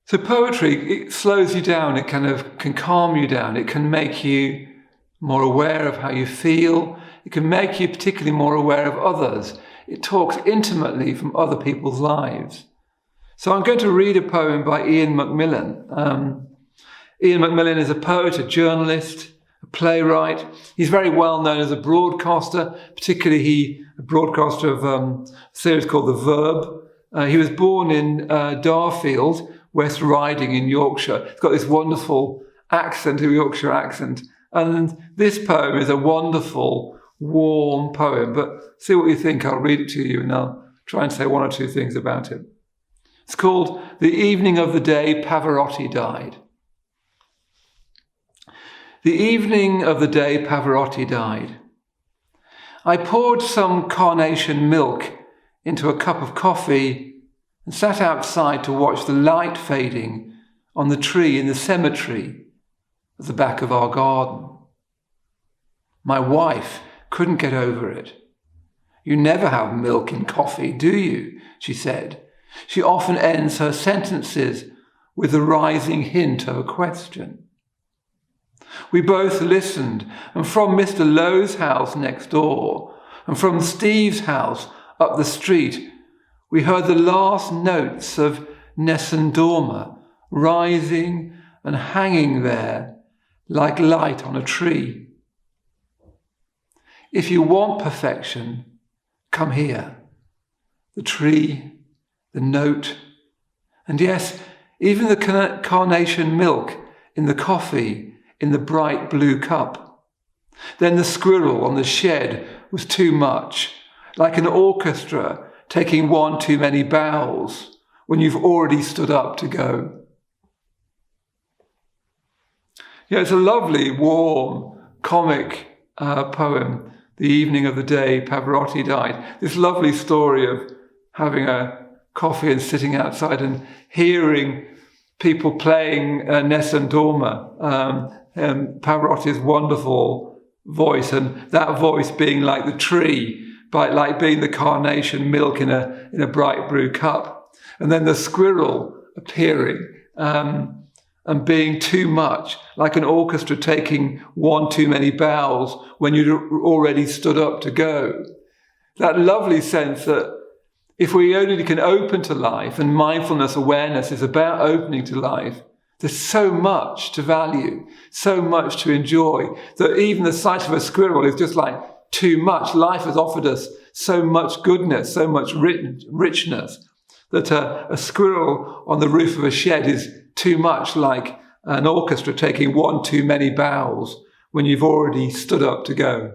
So poetry, it slows you down, it kind of can calm you down, it can make you more aware of how you feel, it can make you particularly more aware of others. It talks intimately from other people's lives. So I'm going to read a poem by Ian McMillan. Ian McMillan is a poet, a journalist, a playwright. He's very well known as a broadcaster, particularly a broadcaster of a series called The Verb. He was born in Darfield, West Riding in Yorkshire. He's got this wonderful accent, a Yorkshire accent. And this poem is a wonderful, warm poem. But see what you think. I'll read it to you and I'll try and say one or two things about it. It's called The Evening of the Day Pavarotti Died. The evening of the day Pavarotti died. I poured some carnation milk into a cup of coffee and sat outside to watch the light fading on the tree in the cemetery at the back of our garden. My wife couldn't get over it. You never have milk in coffee, do you? She said. She often ends her sentences with a rising hint of a question. We both listened, and from Mr. Lowe's house next door, and from Steve's house up the street, we heard the last notes of Nessun Dorma rising and hanging there like light on a tree. If you want perfection, come here. The tree, the note, and yes, even the carnation milk in the coffee in the bright blue cup. Then the squirrel on the shed was too much, like an orchestra taking one too many bows when you've already stood up to go. Yeah, it's a lovely, warm, comic poem, The Evening of the Day Pavarotti Died. This lovely story of having a coffee and sitting outside and hearing people playing Nessun Dorma, Pavarotti's wonderful voice, and that voice being like the tree, like being the carnation milk in a bright blue cup, and then the squirrel appearing and being too much, like an orchestra taking one too many bows when you'd already stood up to go. That lovely sense that if we only can open to life, and mindfulness awareness is about opening to life, there's so much to value, so much to enjoy, that even the sight of a squirrel is just like too much. Life has offered us so much goodness, so much richness, that a squirrel on the roof of a shed is too much like an orchestra taking one too many bows when you've already stood up to go.